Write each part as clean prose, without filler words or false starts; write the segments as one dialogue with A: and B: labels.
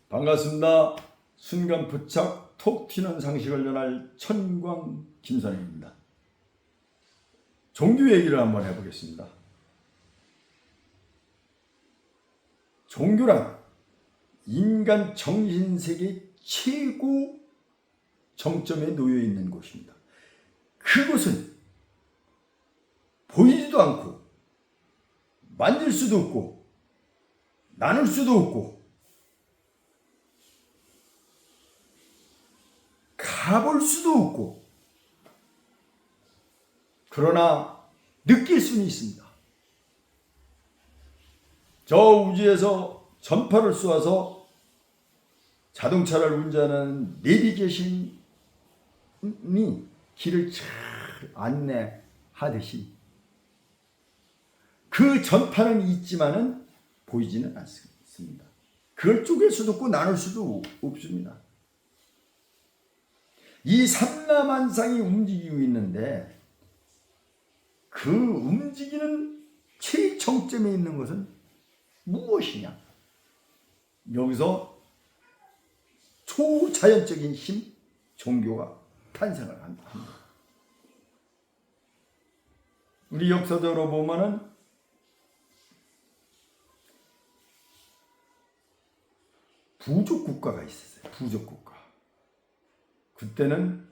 A: 반갑습니다. 순간 부착 톡 튀는 상식을 전할 천광 김선영입니다. 종교 얘기를 한번 해보겠습니다. 종교란 인간 정신세계 최고 정점에 놓여 있는 곳입니다. 그곳은 보이지도 않고 만질 수도 없고 나눌 수도 없고 가볼 수도 없고 그러나 느낄 수는 있습니다. 저 우주에서 전파를 쏘아서 자동차를 운전하는 내비게이션이 길을 잘 안내하듯이 그 전파는 있지만은 보이지는 않습니다. 그걸 쪼갤 수도 없고 나눌 수도 없습니다. 이 삼라만상이 움직이고 있는데 그 움직이는 최정점에 있는 것은 무엇이냐? 여기서 초자연적인 힘, 종교가 탄생을 합니다. 우리 역사적으로 보면은 부족 국가가 있었어요. 부족 국가. 그때는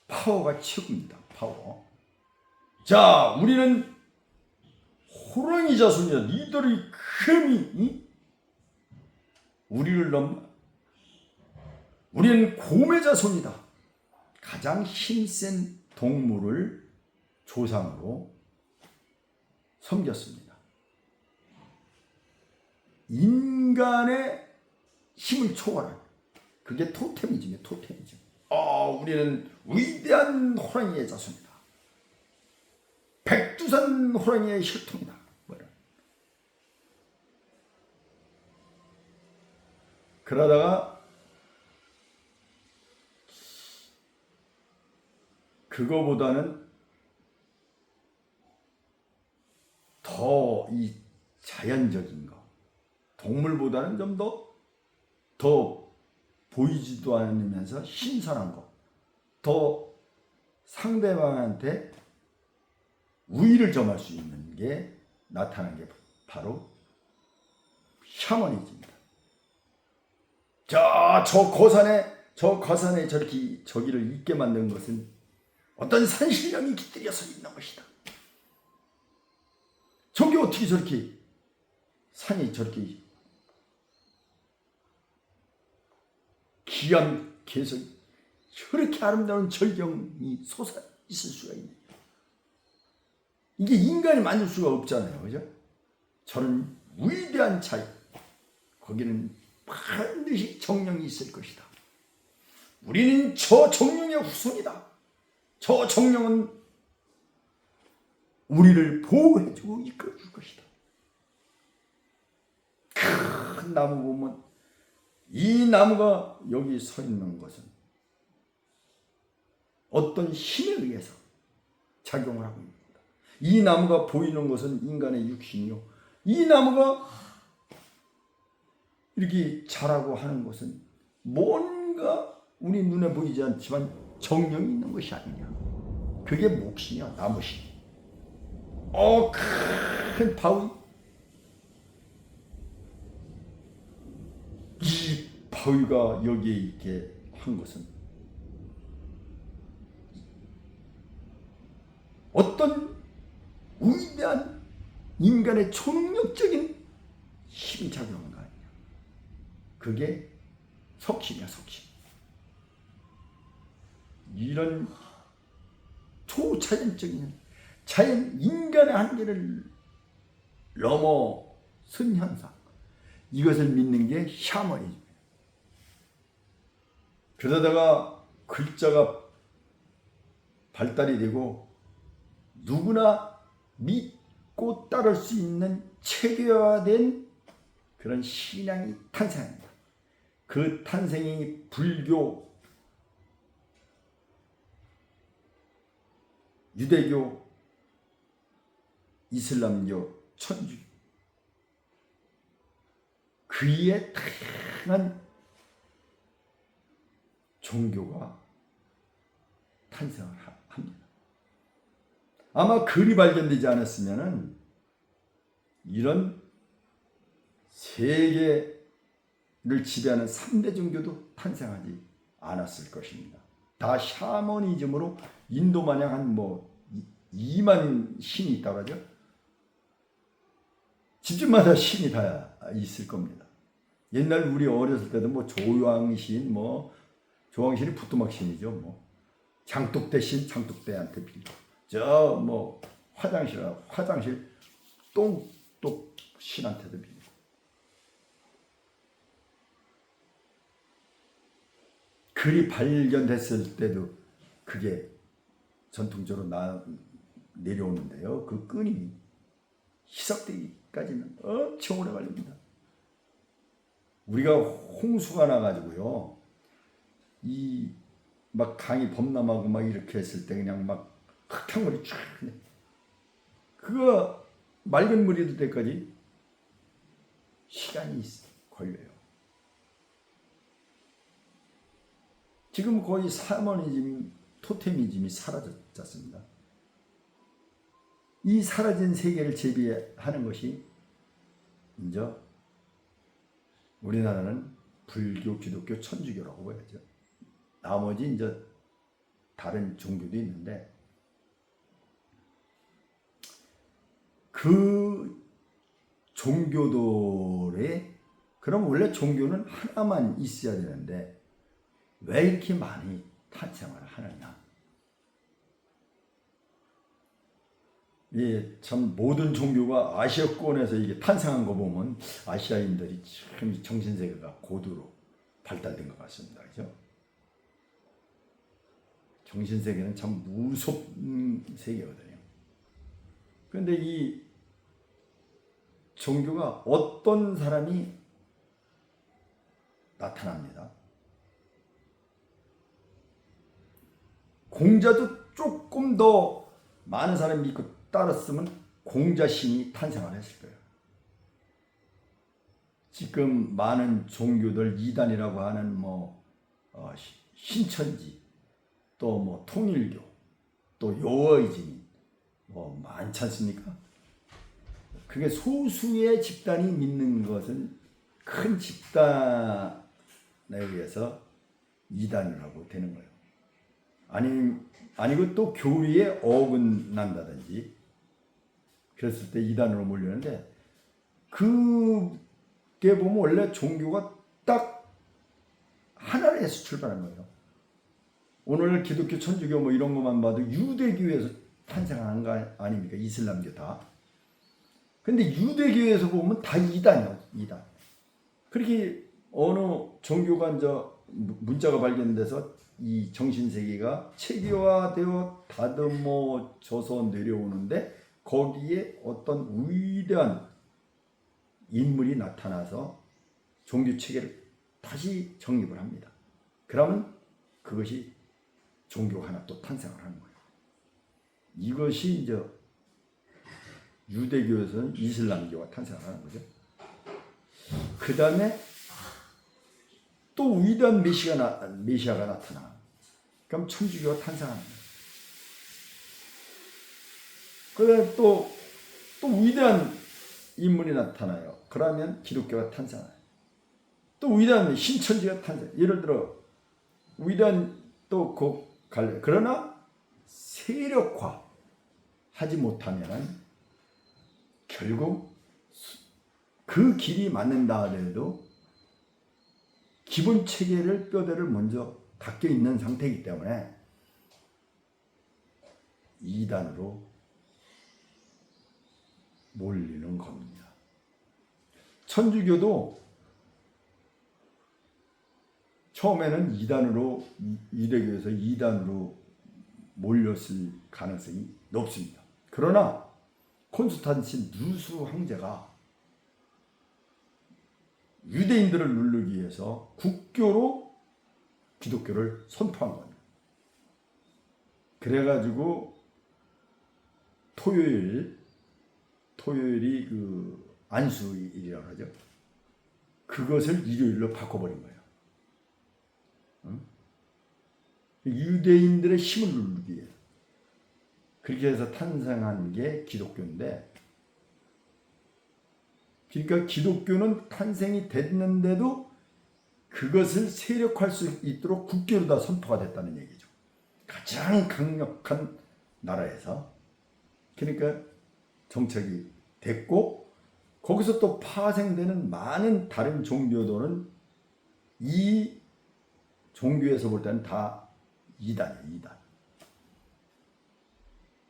A: 파워가 최고입니다. 파워. 자, 우리는 호랑이 자손이야. 니들이 감히 우리를 넘나? 우리는 곰의 자손이다. 가장 힘센 동물을 조상으로 섬겼습니다. 인간의 힘을 초월한 그게 토테미즘이에요. 토테미즘. 우리는 위대한 호랑이의 자손이다. 백두산 호랑이의 혈통이다. 그러다가 그거보다는 더 이 자연적인 거, 동물보다는 좀 더 보이지도 않으면서 신선한 거, 더 상대방한테 우위를 점할 수 있는 게 나타난 게 바로 샤머니즘입니다. 저 거산에 저기를 있게 만든 것은 어떤 산신령이 깃들여서 있는 것이다. 저게 어떻게 저렇게 산이 저렇게 기암 개성 저렇게 아름다운 절경이 솟아 있을 수가 있네. 이게 인간이 만들 수가 없잖아요. 그죠? 저는 위대한 차이. 거기는 반드시 정령이 있을 것이다. 우리는 저 정령의 후손이다. 저 정령은 우리를 보호해주고 이끌어줄 것이다. 큰 나무 보면 이 나무가 여기 서 있는 것은 어떤 힘에 의해서 작용을 하고 있습니다. 이 나무가 보이는 것은 인간의 육신이요. 이 나무가 이렇게 자라고 하는 것은 뭔가 우리 눈에 보이지 않지만 정령이 있는 것이 아니냐. 그게 몫이냐, 나무시. 큰 바위. 이 바위가 여기에 있게 한 것은 어떤 위대한 인간의 초능력적인 힘이 작용한 거 아니냐. 그게 석심이야, 석심. 이런 초자연적인 인간의 한계를 넘어선 현상, 이것을 믿는 게 샤머니즘이에요. 그러다가 글자가 발달이 되고 누구나 믿고 따를 수 있는 체계화된 그런 신앙이 탄생합니다. 그 탄생이 불교, 유대교, 이슬람교, 천주교, 그의 다양한 종교가 탄생을 합니다. 아마 글이 발견되지 않았으면은 이런 세계를 지배하는 3대 종교도 탄생하지 않았을 것입니다. 다 샤머니즘으로 인도 마냥 한 2만 신이 있다고 하죠. 집집마다 신이 다 있을 겁니다. 옛날 우리 어렸을 때도 조왕신, 조왕신이 부뚜막신이죠. 장독대 신, 장독대한테 빌고, 화장실 똥똑 신한테도 빌고. 글이 발견됐을 때도 그게 전통적으로 내려오는데요. 그 끈이 희석되기까지는 엄청 오래 걸립니다. 우리가 홍수가 나가지고요, 막 강이 범람하고 막 이렇게 했을 때 그냥 막 흙탕물이 쫙, 그거 맑은 물이 될 때까지 시간이 걸려요. 지금 거의 샤머니즘, 토테미즘이 사라졌지 않습니다. 이 사라진 세계를 재비하는 것이 이제 우리나라는 불교, 기독교, 천주교라고 해야죠. 나머지 이제 다른 종교도 있는데, 그 종교들의, 그럼 원래 종교는 하나만 있어야 되는데 왜 이렇게 많이 탄생을 하느냐? 참 모든 종교가 아시아권에서 이게 탄생한 거 보면 아시아인들이 참 정신세계가 고도로 발달된 것 같습니다. 그죠? 정신세계는 참 무섭은 세계거든요. 그런데 이 종교가 어떤 사람이 나타납니다. 공자도 조금 더 많은 사람이 믿고 따랐으면 공자신이 탄생을 했을 거예요. 지금 많은 종교들 이단이라고 하는 신천지, 또 통일교, 또 여어이즘이 많지 않습니까? 그게 소수의 집단이 믿는 것은 큰 집단에 의해서 이단이라고 되는 거예요. 아니고 또 교리에 어긋난다든지 그랬을 때 이단으로 몰리는데, 그게 보면 원래 종교가 딱 하나에서 출발한 거예요. 오늘 기독교, 천주교 이런 것만 봐도 유대교에서 탄생한 거 아닙니까? 이슬람교 다. 근데 유대교에서 보면 다 이단이에요. 이단. 그렇게 어느 종교가 이제 문자가 발견돼서 이 정신세계가 체계화되어 다듬어져서 내려오는데, 거기에 어떤 위대한 인물이 나타나서 종교체계를 다시 정립을 합니다. 그러면 그것이 종교가 하나 또 탄생을 하는 거예요. 이것이 이제 유대교에서는 이슬람교가 탄생을 하는 거죠. 그 다음에 또 위대한 메시아가 나타나. 그럼 천주교가 탄생하는 거예요. 그다음에 또 위대한 인물이 나타나요. 그러면 기독교가 탄생해요. 또 위대한 신천지가 탄생. 예를 들어 위대한 또 갈래. 그러나 세력화 하지 못하면 결국 그 길이 맞는다 하더라도 기본 체계를, 뼈대를 먼저 닦여 있는 상태이기 때문에 이단으로 몰리는 겁니다. 천주교도 처음에는 유대교에서 이단으로 몰렸을 가능성이 높습니다. 그러나 콘스탄틴 누스 황제가 유대인들을 누르기 위해서 국교로 기독교를 선포한 겁니다. 그래가지고 토요일이 그 안수일이라고 하죠. 그것을 일요일로 바꿔버린 거예요. 응? 유대인들의 힘을 누르기 위해 그렇게 해서 탄생한 게 기독교인데, 그러니까 기독교는 탄생이 됐는데도 그것을 세력화할 수 있도록 국교로 다 선포가 됐다는 얘기죠. 가장 강력한 나라에서. 그러니까 정착이 됐고, 거기서 또 파생되는 많은 다른 종교들은 이 종교에서 볼 때는 다 이단이에요, 이단.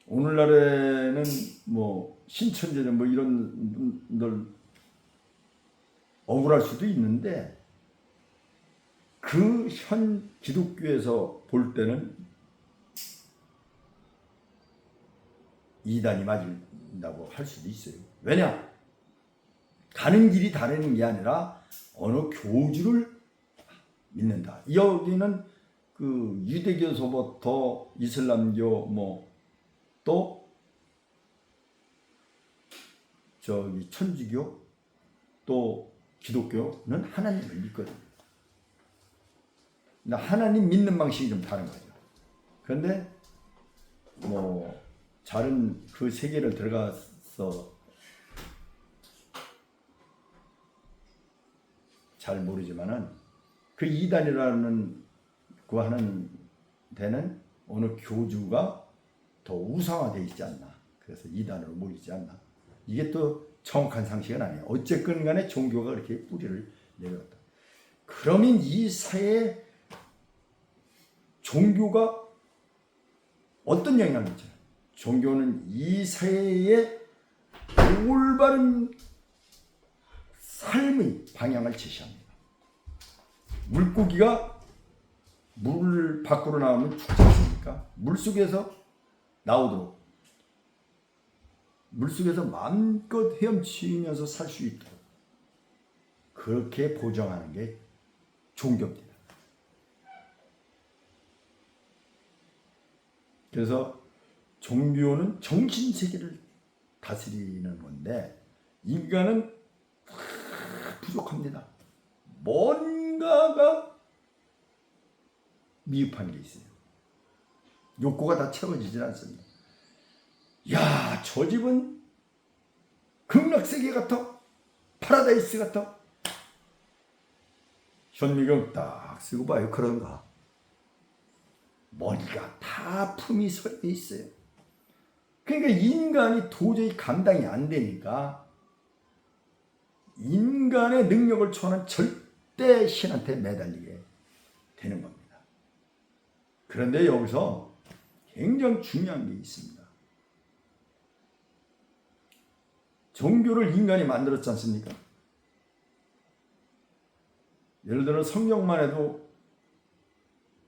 A: 오늘날에는 뭐 신천지는 뭐 이런 분들 억울할 수도 있는데, 그 현 기독교에서 볼 때는 이단이 맞는다고 할 수도 있어요. 왜냐? 가는 길이 다르는 게 아니라 어느 교주를 믿는다. 여기는 그 유대교서부터 이슬람교 뭐 또 저기 천주교 또 기독교는 하나님을 믿거든요. 하나님 믿는 방식이 좀 다른 거죠. 그런데 뭐 다른 그 세계를 들어가서 잘 모르지만은 그 이단이라는 그 하는 데는 어느 교주가 더 우상화되어 있지 않나. 그래서 이단으로 모이지 않나. 이게 또 정확한 상식은 아니에요. 어쨌건 간에 종교가 그렇게 뿌리를 내렸다. 그러면 이 사회에 종교가 어떤 영향을 미쳐요? 종교는 이 사회에 올바른 삶의 방향을 제시합니다. 물고기가 물 밖으로 나오면 죽지 않습니까? 물속에서 나오도록, 물속에서 마음껏 헤엄치면서 살 수 있도록 그렇게 보장하는 게 종교입니다. 그래서 종교는 정신세계를 다스리는 건데, 인간은 부족합니다. 뭔가가 미흡한 게 있어요. 욕구가 다 채워지질 않습니다. 야, 저 집은 극락세계 같아, 파라다이스 같아. 현미경 딱 쓰고 봐요. 그런가? 머리가 다 품이 서 있어요. 그러니까 인간이 도저히 감당이 안 되니까 인간의 능력을 초월한 절대 신한테 매달리게 되는 겁니다. 그런데 여기서 굉장히 중요한 게 있습니다. 종교를 인간이 만들었지 않습니까? 예를 들어 성경만 해도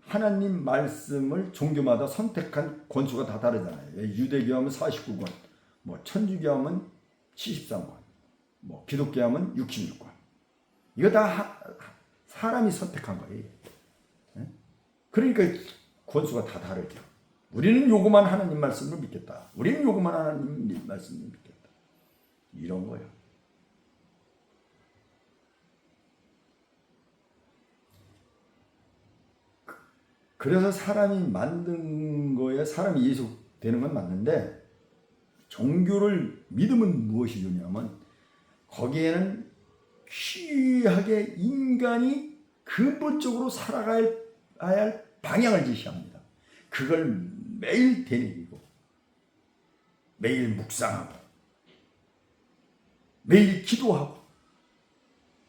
A: 하나님 말씀을 종교마다 선택한 권수가 다 다르잖아요. 유대교 하면 49권, 뭐 천주교 하면 73권, 뭐 기독교 하면 66권. 이거 다 사람이 선택한 거예요. 그러니까 권수가 다 다르죠. 우리는 요거만 하나님 말씀을 믿겠다. 우리는 요거만 하나님 말씀을 믿겠다. 이런 거예요. 그래서 사람이 만든 거에 사람이 예속되는 건 맞는데, 종교를 믿으면 무엇이 좋냐면 거기에는 귀하게 인간이 근본적으로 살아가야 할 방향을 제시합니다. 그걸 매일 되뇌이고 매일 묵상하고 매일 기도하고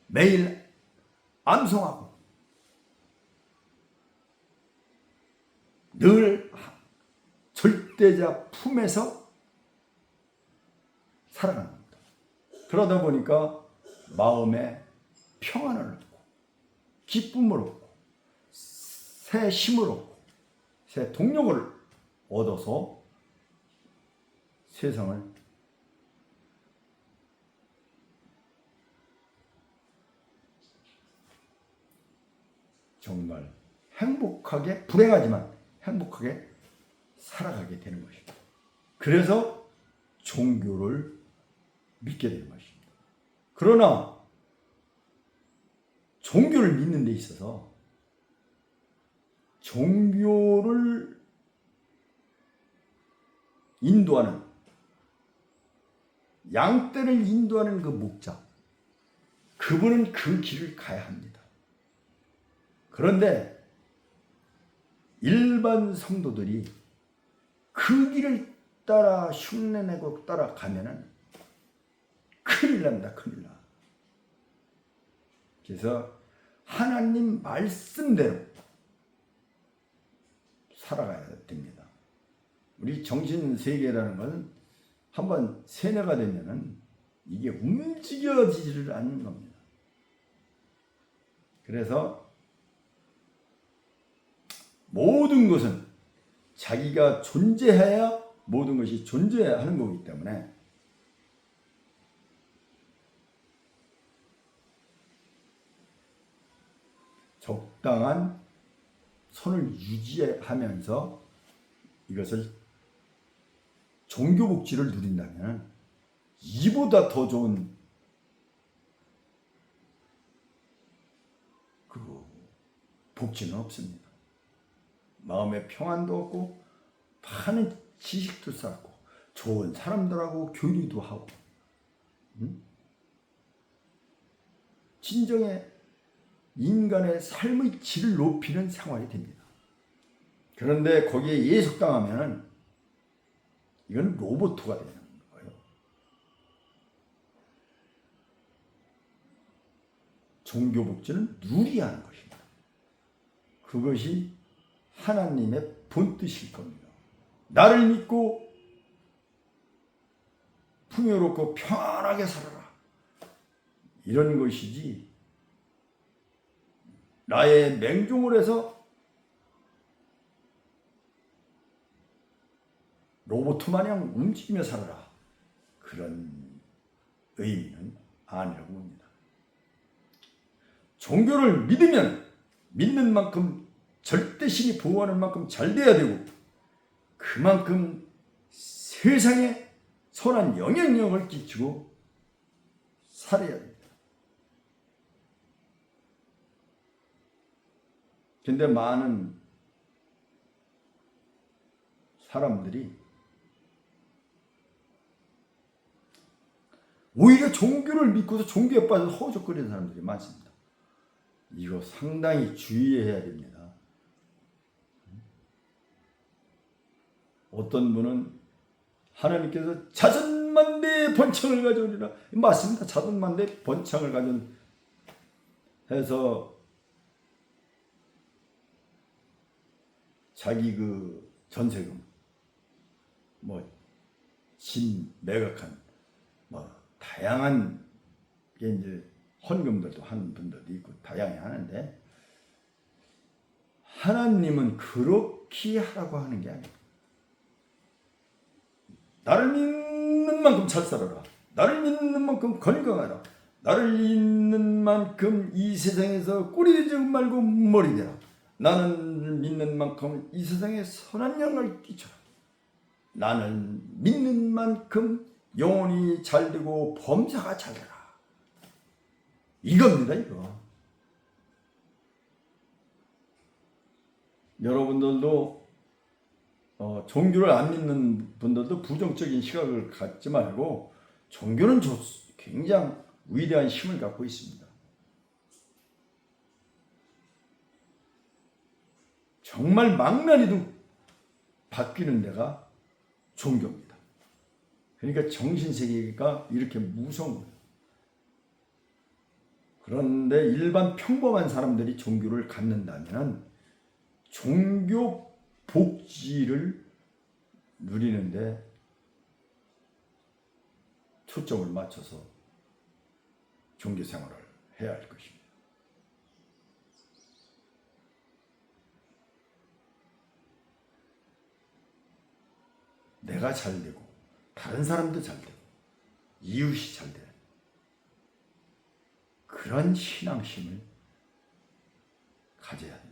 A: 매일 암송하고 늘 절대자 품에서 살아갑니다. 그러다 보니까 마음에 평안을 얻고 기쁨을 얻고 새 힘을 얻고 새 동력을 얻어서 세상을 정말 행복하게, 불행하지만 행복하게 살아가게 되는 것입니다. 그래서 종교를 믿게 되는 것입니다. 그러나 종교를 믿는 데 있어서 종교를 인도하는, 양떼를 인도하는 그 목자, 그분은 그 길을 가야 합니다. 그런데 일반 성도들이 그 길을 따라 흉내내고 따라가면은 큰일 납니다. 큰일 나. 그래서 하나님 말씀대로 살아가야 됩니다. 우리 정신세계라는 것은 한번 세뇌가 되면은 이게 움직여지지를 않는 겁니다. 그래서 모든 것은 자기가 존재해야 모든 것이 존재해야 하는 거기 때문에 적당한 선을 유지하면서 이것을 종교 복지를 누린다면 이보다 더 좋은 그 복지는 없습니다. 마음의 평안도 없고 많은 지식도 쌓고 좋은 사람들하고 교류도 하고 진정의 인간의 삶의 질을 높이는 생활이 됩니다. 그런데 거기에 예속당하면 이건 로봇가 되는 거예요. 종교 복지는 누리야 하는 것입니다. 그것이 하나님의 본뜻일 겁니다. 나를 믿고 풍요롭고 편안하게 살아라. 이런 것이지 나의 맹종을 해서 로봇 마냥 움직이며 살아라. 그런 의미는 아니라고 봅니다. 종교를 믿으면 믿는 만큼 절대신이 보호하는 만큼 잘 돼야 되고 그만큼 세상에 선한 영향력을 끼치고 살아야 됩니다. 근데 많은 사람들이 오히려 종교를 믿고서 종교에 빠져서 허우적거리는 사람들이 많습니다. 이거 상당히 주의해야 됩니다. 어떤 분은 하나님께서 자전만대의 번창을 가져오리라. 맞습니다. 자전만대의 번창을 가져온 해서 자기 그 전세금 집 매각한 다양한 게 이제 헌금들도 하는 분들도 있고 다양히 하는데 하나님은 그렇게 하라고 하는 게 아니에요. 나를 믿는 만큼 잘 살아라. 나를 믿는 만큼 건강하라. 나를 믿는 만큼 이 세상에서 꼬리 되지 말고 머리 되라. 나는 믿는 만큼 이 세상에 선한 영향을 끼쳐라. 나는 믿는 만큼 영혼이 잘 되고 범사가 잘 되라. 이겁니다, 이거. 여러분들도 종교를 안 믿는 분들도 부정적인 시각을 갖지 말고 종교는 굉장히 위대한 힘을 갖고 있습니다. 정말 망나니도 바뀌는 데가 종교입니다. 그러니까 정신세계가 이렇게 무서운 거예요. 그런데 일반 평범한 사람들이 종교를 갖는다면 종교 복지를 누리는데 초점을 맞춰서 종교 생활을 해야 할 것입니다. 내가 잘 되고 다른 사람도 잘 되고 이웃이 잘 되는 그런 신앙심을 가져야 합니다.